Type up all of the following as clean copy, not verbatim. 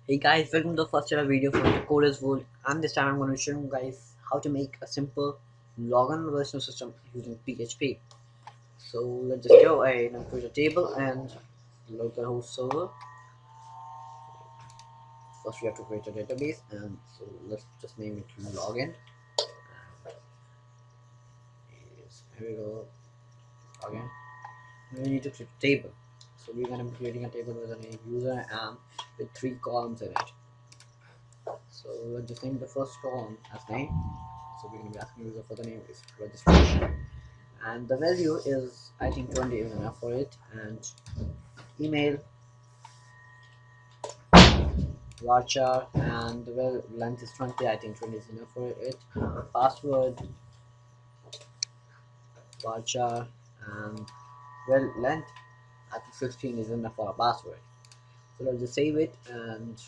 Hey guys, welcome to the first ever video from TheCoder'sWorld, and this time I'm going to show you guys how to make a simple login relational system using PHP. So let's just go ahead and create a table and localhost server. First we have to create a database, and so let's just name it login. Yes, here we go, login. And we need to create a table. So we're going to be creating a table with a name user and with 3 columns in it. So let's just name the first column as name. So we're going to be asking user for the name is registration, and the value is I think 20 is enough for it, and email varchar, and the well length is 20. I think 20 is enough for it. Password varchar, and well length I think 15 is enough for a password. So let's just save it, and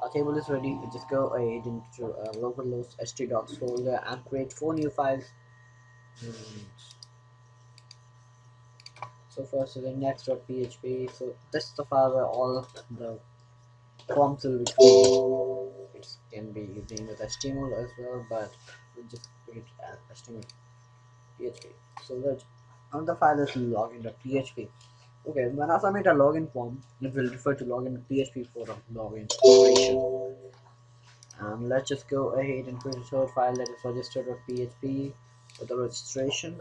our table is ready. We just go ahead into localhost htdocs folder and create 4 new files. And so first is index.php. So this is the file where all the forms will be created. It can be named with HTML as well, but we'll just put it as HTML PHP. So that another file is login.php. Okay, when I submit a login form, it will refer to login.php for a login operation. And let's just go ahead and create a third file that is register.php for the registration.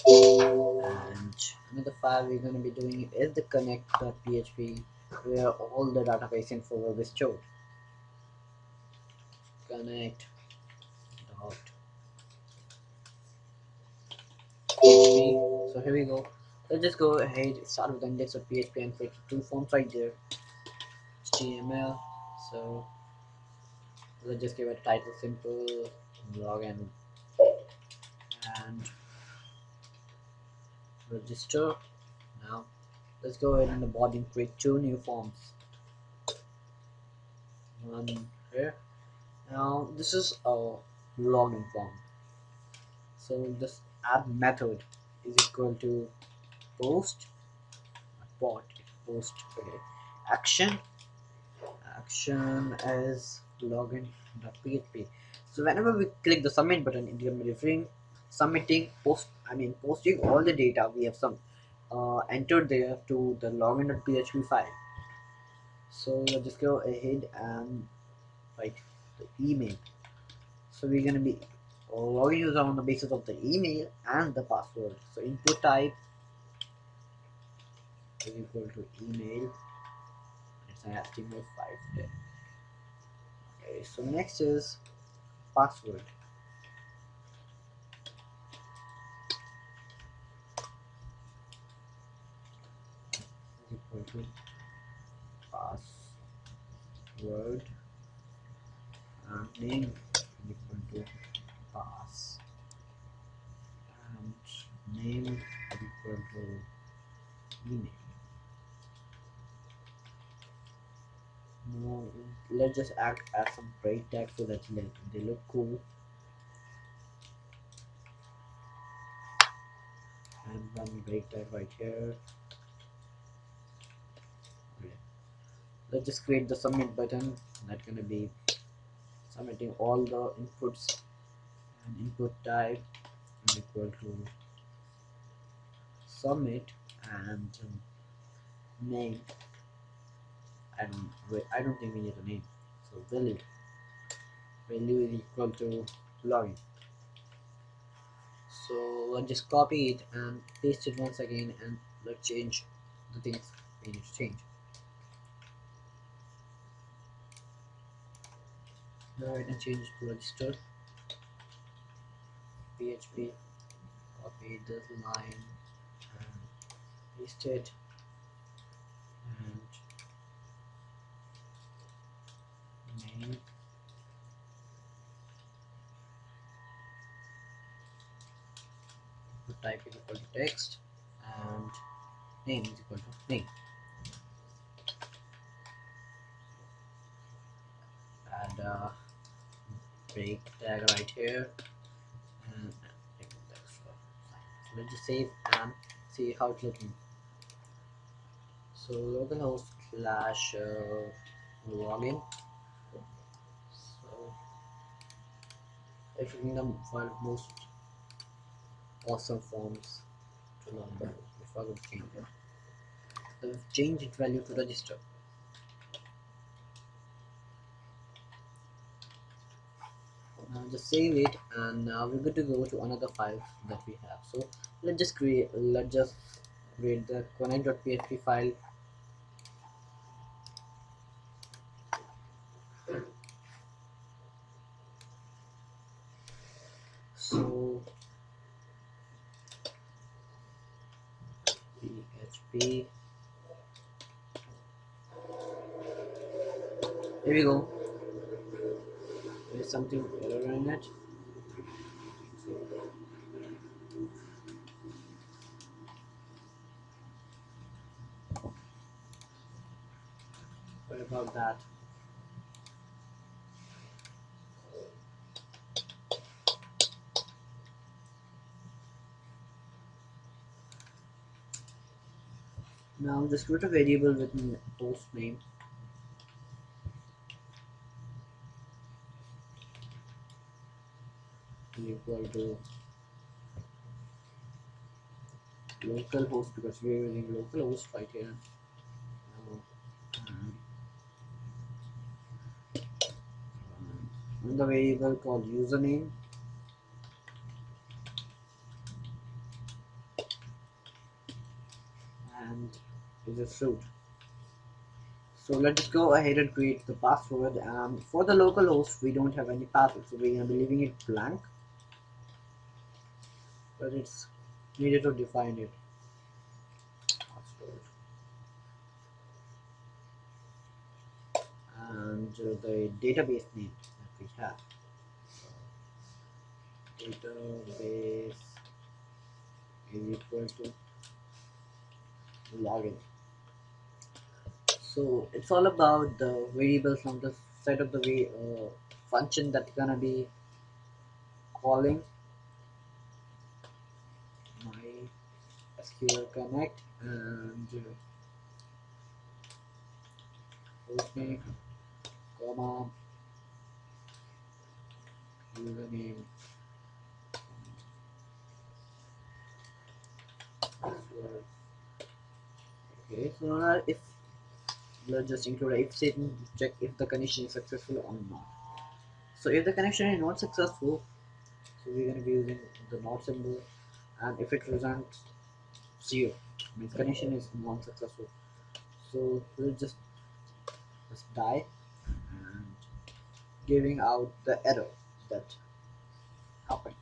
And another file we're going to be doing is the connect.php, where all the database info will be stored. Connect dot php. So here we go. Let's just go ahead, start with the index of PHP and create 2 forms right there. HTML. So let's just give it a title simple login and register. Now let's go ahead in the body and create 2 new forms. One here. Now this is a login form. So this add method is equal to post bot post action as login.php. So whenever we click the submit button, it will be referring submitting posting all the data we have entered there to the login.php file. So let's just go ahead and write the email. So we're gonna be logging user on the basis of the email and the password. So input type is equal to email. It's an HTML5 there. Okay, so next is password is equal to password, and name is equal to pass, and name is equal to email. Now let's just add some break tags so that they look cool, and one break tag right here. Okay. Let's just create the submit button. That's gonna be submitting all the inputs, and input type is equal to submit, and name, and I don't think we need a name, so value is equal to login. So let's just copy it and paste it once again, and let's change the things we need to change. Now I can change it to register PHP, copy this line and paste it, and name the type is equal to text, and name is equal to name. Add a break tag right here, and let's just save and see how it's looking. So localhost slash login. So if you the find most awesome forms to number, if I would change it, so change its value to register. Now just save it, and now we're good to go to another file that we have. So let's just create the connect.php file. So PHP, here we go. There's something error in it. Sorry about that. Now just create a variable with post name equal to localhost, because we're using localhost right here. Now, the variable called username, and is a fruit. So let's go ahead and create the password. And for the localhost, we don't have any password, so we're gonna be leaving it blank. But it's needed to define it. Password. And the database name that we have. Database is equal to login. So it's all about the variables from the set of the function that's gonna be calling my SQL connect, and hostname, comma, username, password. Okay, so now if let's just include a if statement to check if the connection is successful or not. So if the connection is not successful, so we're going to be using the not symbol, and if it returns 0, means connection is non successful. So we'll just die and giving out the error that happened.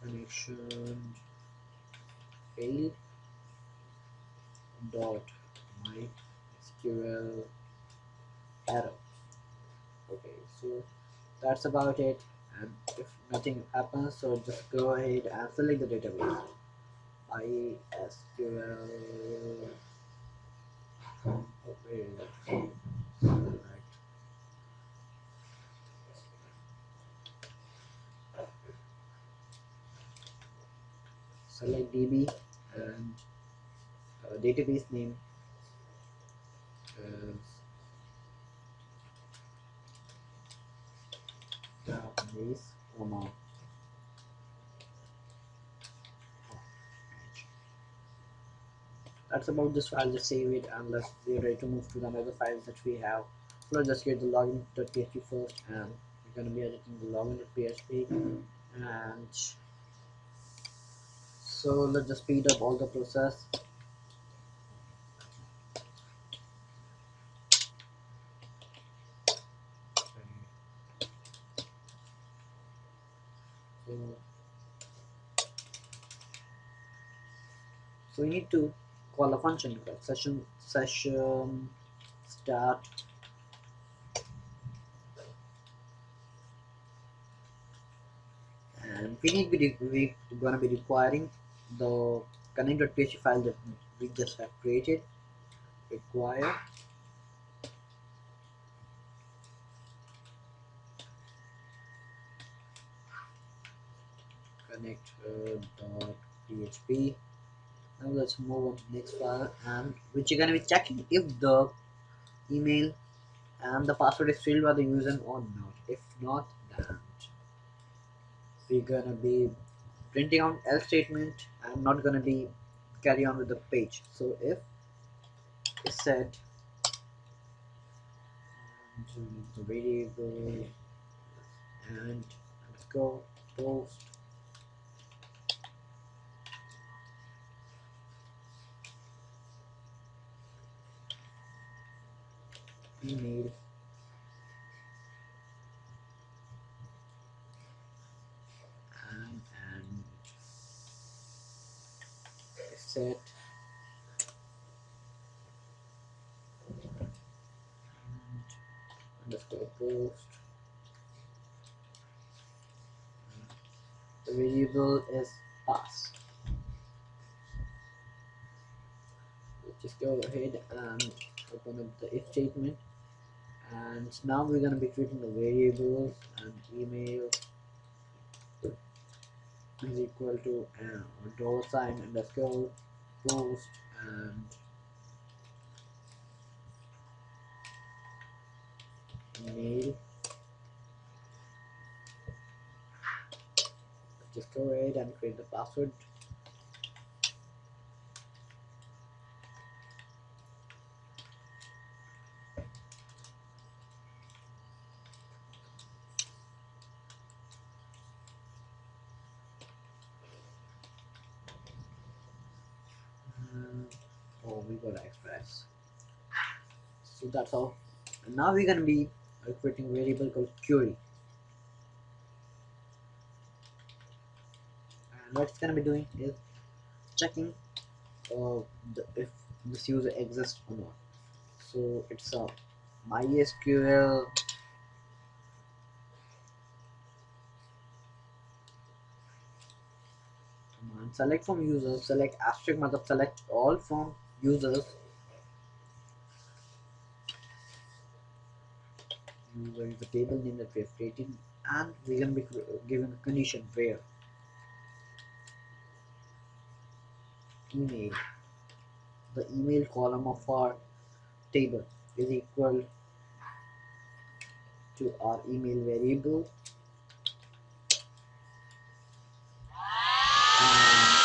Connection failed dot my SQL error. Okay, so that's about it. And if nothing happens, so just go ahead and select the database. MySQL. Okay, select. Select DB, and database name is database, comma. That's about this file. Just save it, and let's be ready to move to the other files that we have. So let's just get the login.php first, and we're going to be editing the login.php. And so let's just speed up all the process. So we need to call a function called session start, and we're gonna be requiring the connect.php file that we just have created. Require connect.php. Now let's move on to the next file, and which you're gonna be checking if the email and the password is filled by the user or not. If not, then we're gonna be printing out else statement. I'm not gonna be carry on with the page. So if it's set the variable and let's go post email and set underscore post. The variable is pass. Just go ahead and open up the if statement, and now we're going to be creating the variables, and email is equal to dollar sign underscore post, and email. Just go ahead and create the password. Oh, we got express. So that's all. And now we're going to be creating a variable called query, and what it's going to be doing is checking if this user exists or not. So it's a MySQL command. Select from users, select asterisk method, select all from users. User is the table name that we have created, and we're going to be given a condition where email, the email column of our table, is equal to our email variable, and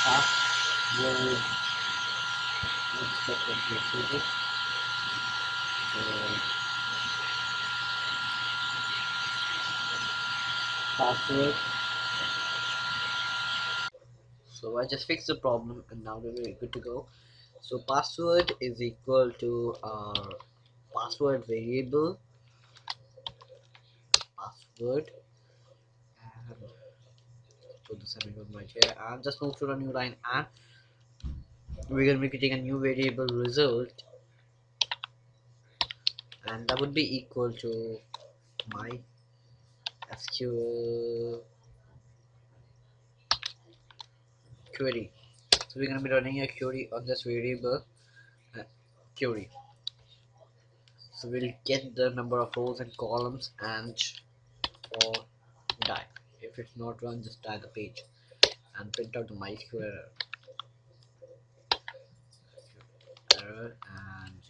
password. Let's check what we have created. Password. So I just fixed the problem, and now we're good to go. So password is equal to our password variable, password, and put the semicolon right here, and just move to a new line, and we're gonna be creating a new variable result, and that would be equal to my SQL query. So we're gonna be running a query on this variable uh, query. So we'll get the number of rows and columns, and or die. If it's not run, just die the page and print out the MySQL error. And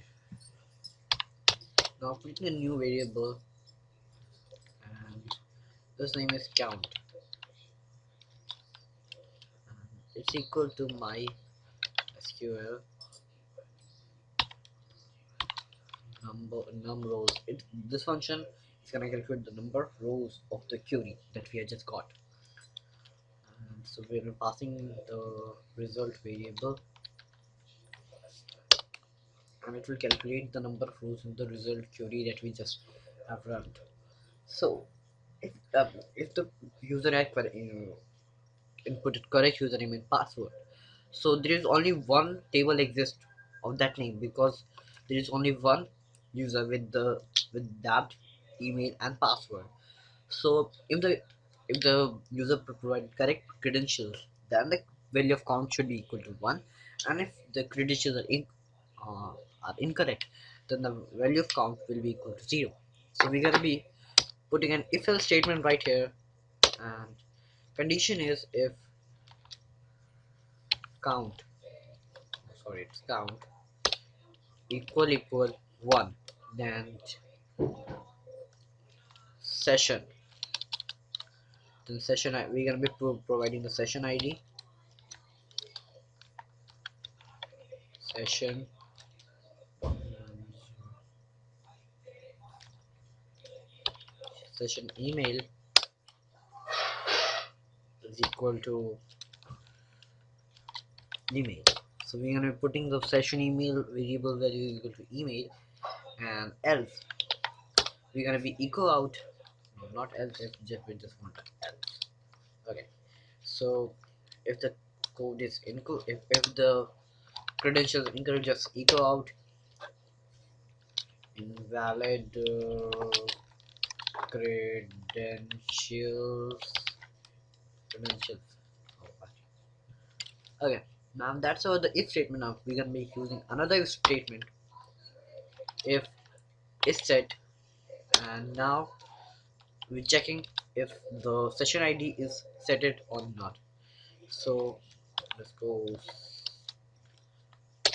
now creating a new variable, and this name is count, and it's equal to my SQL num rows. This function is gonna calculate the number of rows of the query that we have just got. And so we're passing the result variable, and it will calculate the number of rows in the result query that we just have run. So if the user had inputted correct username and password, so there is only one table exists of that name, because there is only one user with that email and password. So if the user provided correct credentials, then the value of count should be equal to 1, and if the credentials are incorrect, then the value of count will be equal to 0. So we're gonna be putting an if else statement right here, and condition is if count, sorry, it's count equal 1, then session, then session we're gonna be providing the session ID, session, session email is equal to email. So we're gonna be putting the session email variable value equal to email, and else we're gonna be echo out, no, not else, if we just want else. Okay, so if the code is incorrect, if the credentials incorrect, just echo out invalid credentials. Okay, now that's all the if statement. Now we're gonna be using another if statement, if is set, and now we're checking if the session ID is set it or not. So let's go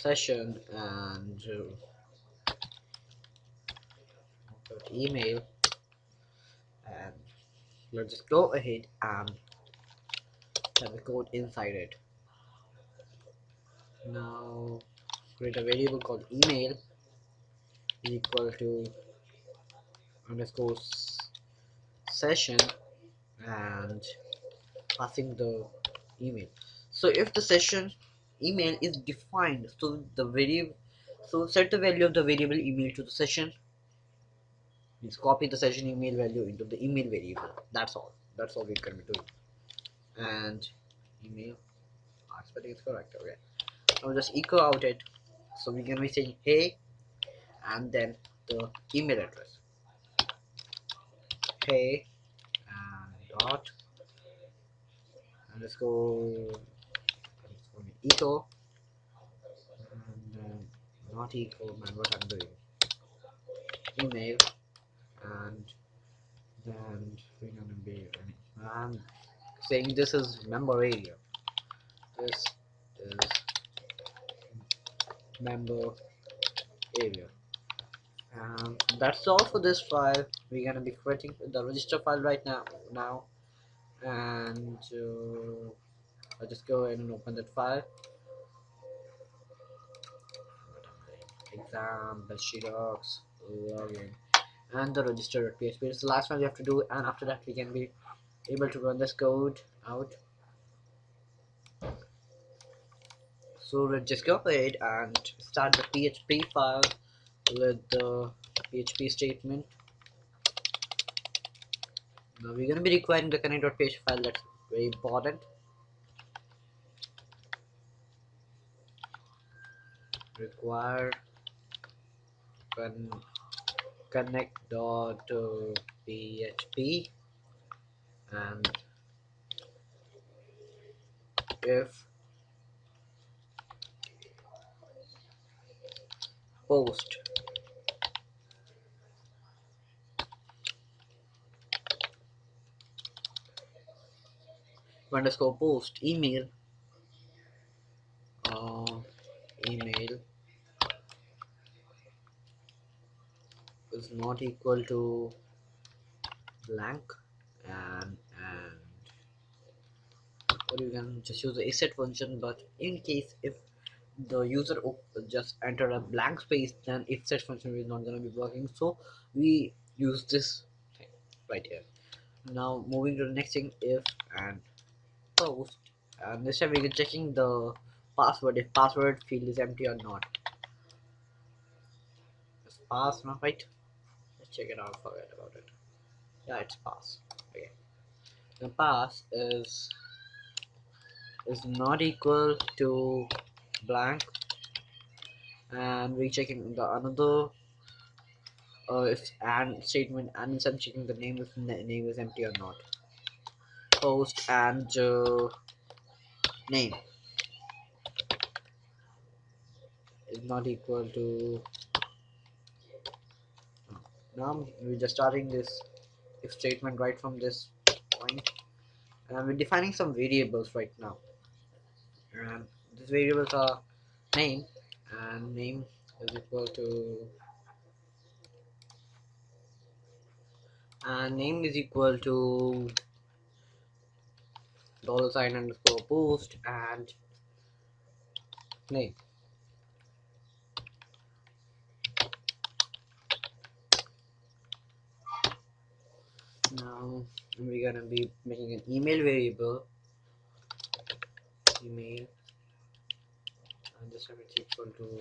session and email, and let's just go ahead and have the code inside it. Now create a variable called email equal to underscore session and passing the email. So if the session email is defined, so the variable, so set the value of the variable email to the session, means copy the session email value into the email variable. That's all we can be doing. And email, spelling is correct. Okay, now just echo out it. So we're gonna be saying hey, and then the email address, hey, and dot underscore echo, and not echo, man, what I'm doing, email, and then we're gonna be, I'm saying this is member area, this is member area, and that's all for this file. We're gonna be creating the register file right now, and I'll just go ahead and open that file. Exam, docs, login, and the register.php. It's the last one we have to do, and after that we can be able to run this code out. So let's just go ahead and start the PHP file with the PHP statement. Now we're going to be requiring the connect.php file. That's very important. Require connect.php, and if post underscore post email, email is not equal to blank, and or you can just use the set function, but in case if the user just enter a blank space, then if set function is not going to be working, so we use this thing right here. Now moving to the next thing, if and post, and this time we're checking the password, if password field is empty or not. It's pass now, right? Let's check it out, forget about it. Yeah, it's pass. Okay, the pass is not equal to blank, and we're checking the another if and statement, and instead checking the name, if name is empty or not. Post and name is not equal to, now we're just starting this if statement right from this point. and we're defining some variables right now. And these variables are name, and name is equal to name is equal to $ underscore post and name. Now we're gonna be making an email variable, email, and this time it's equal to,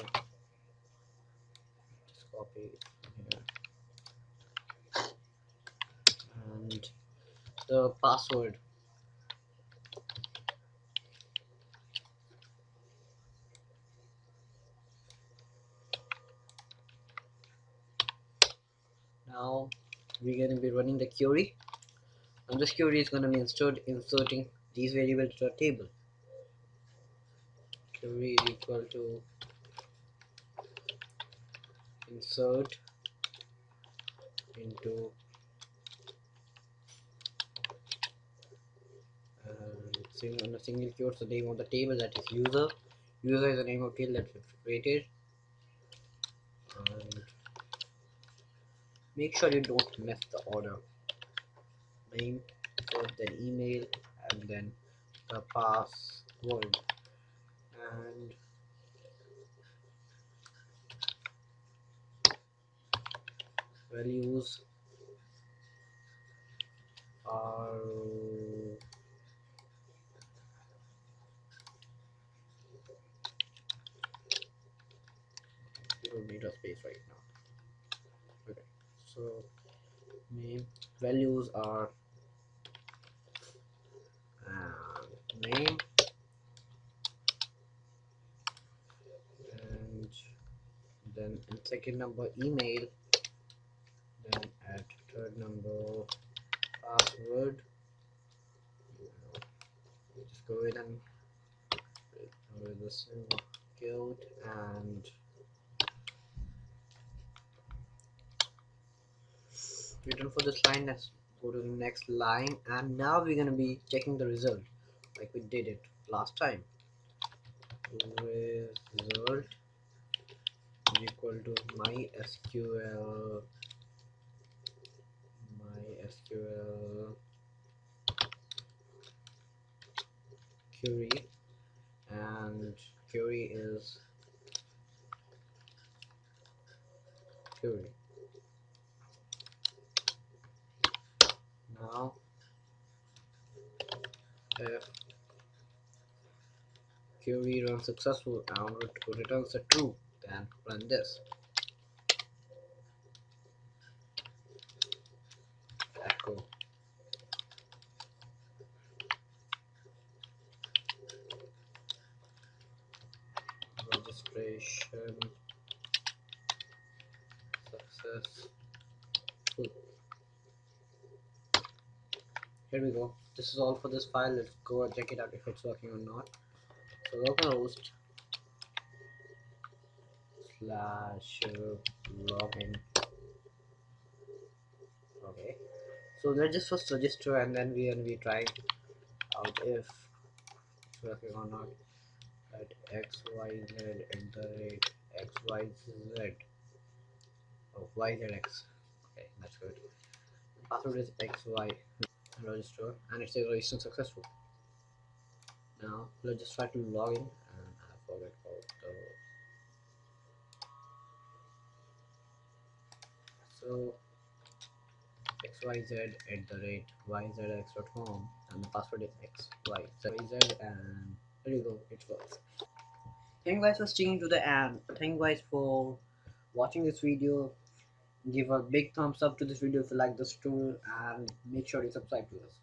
just copy it here, and the password. Now we're gonna be running the query, and this query is gonna be inserting these variables to a table. Query is equal to insert into on a single quote the name of the table, that is user. User is the name of field that we've created, and make sure you don't mess the order. Name, first then email, and then the password. And values are, we don't need a space right now. Okay, so name, values are name, and then in second number email, then at third number password. Just go ahead and with this code, and we're done for this line. Let's go to the next line, and now we're gonna be checking the result like we did it last time. Result is equal to mysql query, and query is query. Now if query runs successful and returns a true, then run this echo registration successful. Here we go. This is all for this file. Let's go and check it out if it's working or not. So localhost slash login. Okay. So let's just first register, and then we're gonna be trying out if it's working or not. At xyz at the rate xyz. Oh, yzx. Okay, that's good. Password is xy. Register, and it says registration successful. Now let's just try to log in, and I forget about the, so xyz@yzx.com, and the password is xyz, and there you go, it works. Thank you guys for sticking to the end. Thank you guys for watching this video. Give a big thumbs up to this video if you like this tool, and make sure you subscribe to us.